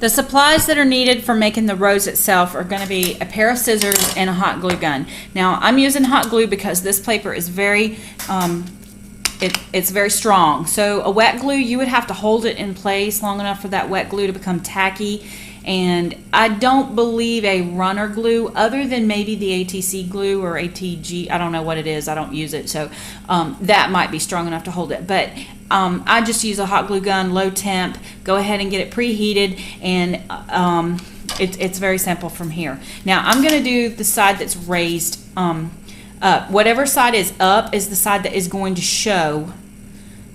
The supplies that are needed for making the rose itself are going to be a pair of scissors and a hot glue gun. Now I'm using hot glue because this paper is very it's very strong. So a wet glue, you would have to hold it in place long enough for that wet glue to become tacky. And I don't believe a runner glue, other than maybe the ATC glue or ATG, I don't know what it is, I don't use it, so that might be strong enough to hold it. But I just use a hot glue gun, low temp, go ahead and get it preheated, and it's very simple from here. Now I'm going to do the side that's raised up. Whatever side is up is the side that is going to show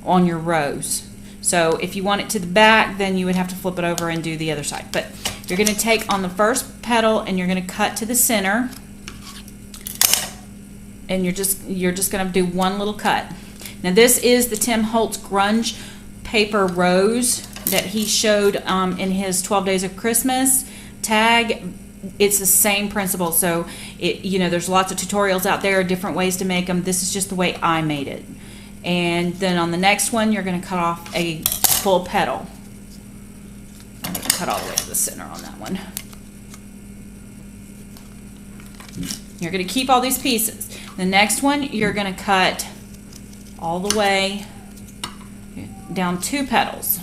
on your rose. So if you want it to the back, then you would have to flip it over and do the other side. But you're going to take on the first petal and you're going to cut to the center, and you're just going to do one little cut. Now this is the Tim Holtz Grunge Paper Rose that he showed in his 12 Days of Christmas tag. It's the same principle. So there's lots of tutorials out there, different ways to make them. This is just the way I made it. And then on the next one, you're going to cut off a full petal. I'm going to cut all the way to the center on that one. You're going to keep all these pieces. The next one, you're going to cut all the way down 2 petals.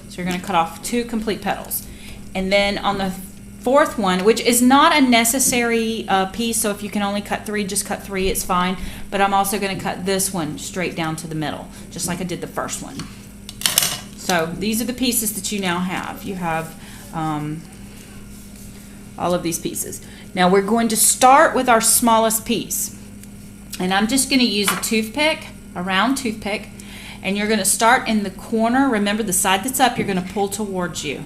So you're going to cut off 2 complete petals. And then on the fourth one, which is not a necessary piece, so if you can only cut 3, just cut 3, it's fine. But I'm also going to cut this one straight down to the middle, just like I did the first one. So these are the pieces that you now have. You have all of these pieces. Now we're going to start with our smallest piece. And I'm just going to use a toothpick, a round toothpick, and you're going to start in the corner. Remember, the side that's up, you're going to pull towards you.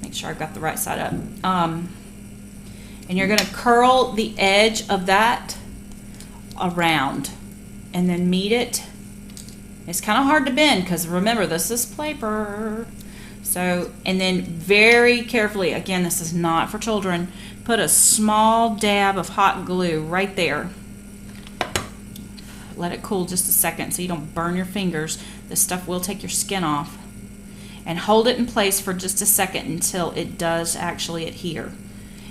Make sure I've got the right side up. And you're going to curl the edge of that around and then meet it. It's kind of hard to bend because remember, this is paper. So, and then very carefully, again, this is not for children, put a small dab of hot glue right there. Let it cool just a second so you don't burn your fingers. This stuff will take your skin off. And hold it in place for just a second until it does actually adhere.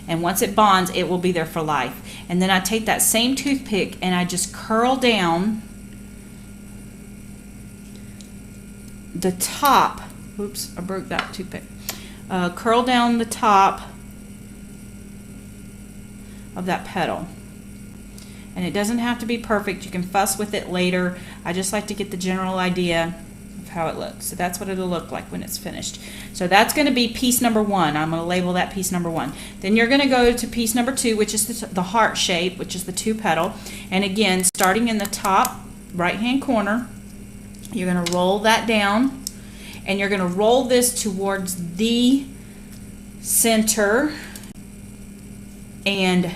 And once it bonds, it will be there for life. And then I take that same toothpick and I just curl down the top. Oops, I broke that toothpick. Curl down the top of that petal. And it doesn't have to be perfect. You can fuss with it later. I just like to get the general idea of how it looks. So that's what it'll look like when it's finished. So that's going to be piece number 1. I'm going to label that piece number 1. Then you're going to go to piece number 2, which is the heart shape, which is the 2 petal. And again, starting in the top right hand corner, you're going to roll that down. And you're going to roll this towards the center, and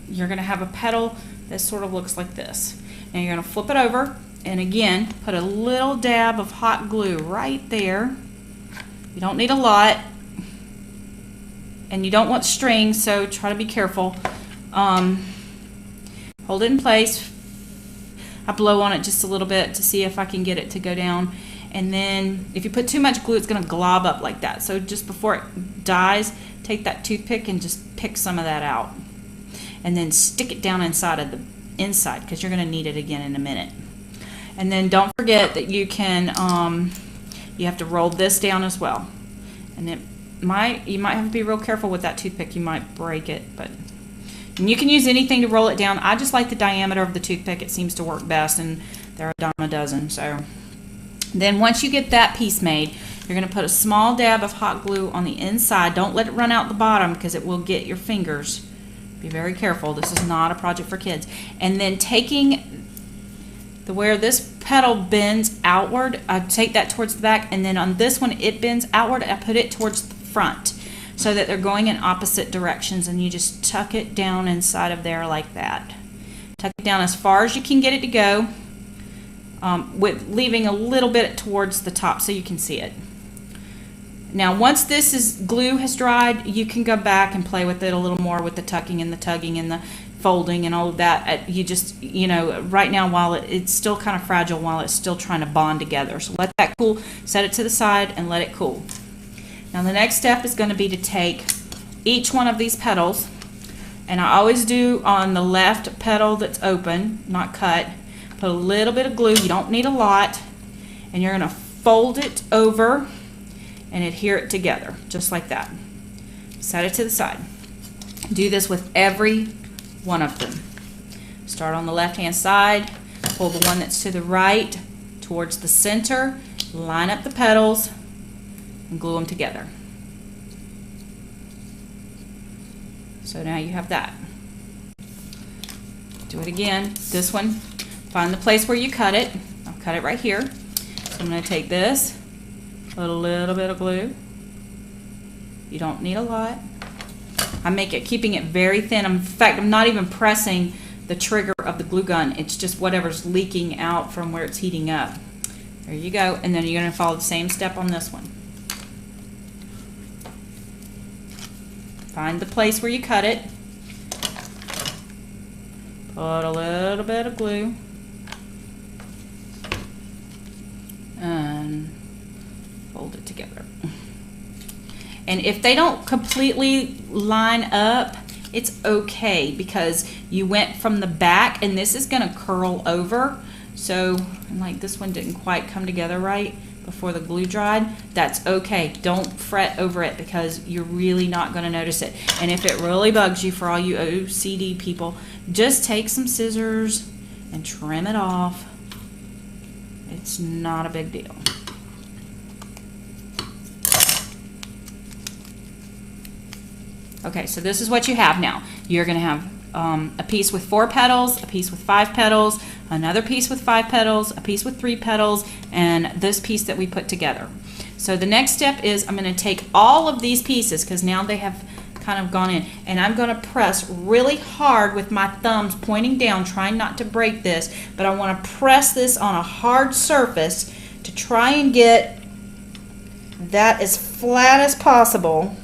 you're going to have a petal that sort of looks like this. Now you're going to flip it over, and again, put a little dab of hot glue right there. You don't need a lot, and you don't want strings, so try to be careful. Hold it in place. I blow on it just a little bit to see if I can get it to go down. And then if you put too much glue, it's going to glob up like that. So just before it dies, take that toothpick and just pick some of that out. And then stick it down inside of the inside, because you're going to need it again in a minute. And then don't forget that you can, you have to roll this down as well. And you might have to be real careful with that toothpick. You might break it, but... And you can use anything to roll it down. I just like the diameter of the toothpick. It seems to work best, and there are a dime a dozen. So then once you get that piece made, you're going to put a small dab of hot glue on the inside. Don't let it run out the bottom because it will get your fingers. Be very careful. This is not a project for kids. And then taking where this petal bends outward, I take that towards the back, and then on this one it bends outward. I put it towards the front, so that they're going in opposite directions, and you just tuck it down inside of there like that. Tuck it down as far as you can get it to go, with leaving a little bit towards the top so you can see it. Now once glue has dried, you can go back and play with it a little more with the tucking and the tugging and the folding and all of that. You just, you know, right now while it's still kind of fragile, while it's still trying to bond together. So let that cool, set it to the side and let it cool. Now the next step is going to be to take each one of these petals, and I always do on the left petal that's open, not cut, put a little bit of glue, you don't need a lot, and you're going to fold it over and adhere it together, just like that. Set it to the side. Do this with every one of them. Start on the left hand side, pull the one that's to the right towards the center, line up the petals, and glue them together. So now you have that. Do it again. This one, find the place where you cut it. I'll cut it right here. So I'm going to take this, put a little bit of glue. You don't need a lot. Keeping it very thin. In fact, I'm not even pressing the trigger of the glue gun. It's just whatever's leaking out from where it's heating up. There you go. And then you're going to follow the same step on this one. Find the place where you cut it. Put a little bit of glue. And fold it together. And if they don't completely line up, it's okay, because you went from the back and this is going to curl over. So, like this one didn't quite come together right before the glue dried. That's okay. Don't fret over it, because you're really not going to notice it. And if it really bugs you, for all you OCD people, just take some scissors and trim it off. It's not a big deal. Okay, so this is what you have now. You're going to have a piece with 4 petals, a piece with 5 petals, another piece with 5 petals, a piece with 3 petals, and this piece that we put together. So the next step is I'm going to take all of these pieces, because now they have kind of gone in, and I'm going to press really hard with my thumbs pointing down, trying not to break this, but I want to press this on a hard surface to try and get that as flat as possible.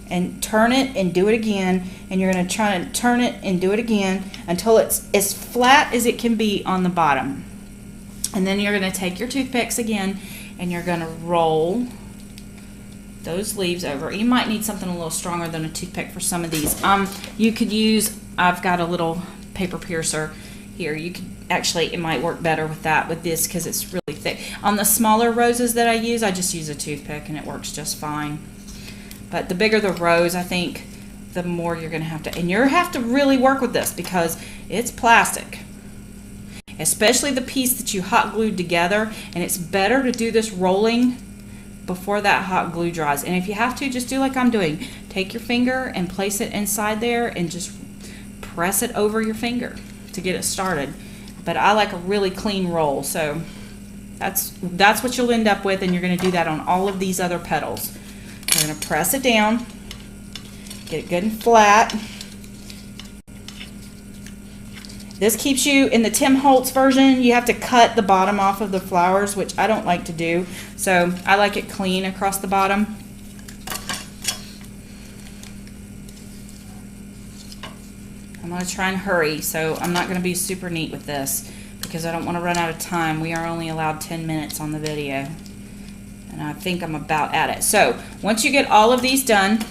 And turn it and do it again, and you're going to try to turn it and do it again until it's as flat as it can be on the bottom. And then you're going to take your toothpicks again, and you're going to roll those leaves over. You might need something a little stronger than a toothpick for some of these. You could use, I've got a little paper piercer here. You could actually, it might work better with that, with this, because it's really thick. On the smaller roses that I just use a toothpick, and it works just fine. But the bigger the rose, I think, the more you're going to have to, and you have to really work with this, because it's plastic. Especially the piece that you hot glued together, and it's better to do this rolling before that hot glue dries. And if you have to, just do like I'm doing. Take your finger and place it inside there and just press it over your finger to get it started. But I like a really clean roll, so that's what you'll end up with, and you're going to do that on all of these other petals. You're going to press it down, get it good and flat. This keeps you, in the Tim Holtz version, you have to cut the bottom off of the flowers, which I don't like to do. So I like it clean across the bottom. I'm going to try and hurry, so I'm not going to be super neat with this, because I don't want to run out of time. We are only allowed 10 minutes on the video. And I think I'm about at it. So once you get all of these done,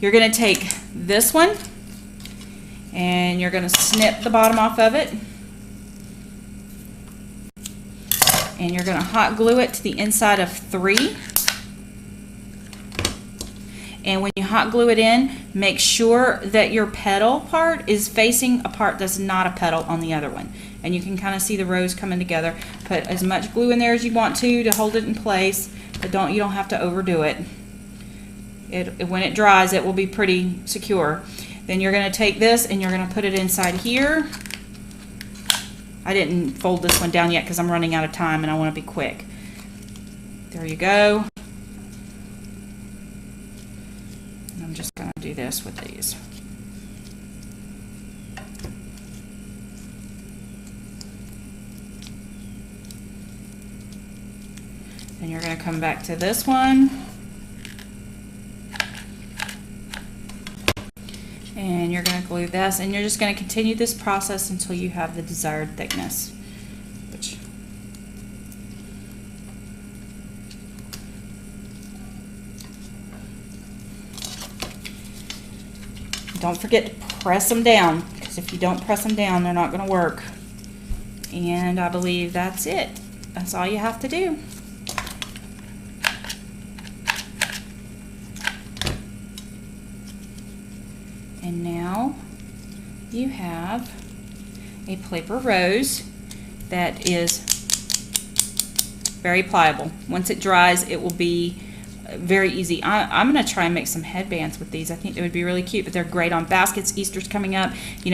you're going to take this one and you're going to snip the bottom off of it, and you're going to hot glue it to the inside of 3. And when you hot glue it in, make sure that your petal part is facing a part that's not a petal on the other one. And you can kind of see the rows coming together. Put as much glue in there as you want to hold it in place, but you don't have to overdo it. When it dries, it will be pretty secure. Then you're going to take this and you're going to put it inside here. I didn't fold this one down yet because I'm running out of time and I want to be quick. There you go. And I'm just going to do this with these. Then you're going to come back to this one. glue this, and you're just going to continue this process until you have the desired thickness. Don't forget to press them down, because if you don't press them down, they're not going to work. And I believe that's it. That's all you have to do. And now you have a Plaper Rose that is very pliable. Once it dries, it will be very easy. I'm going to try and make some headbands with these. I think they would be really cute, but they're great on baskets. Easter's coming up. You know,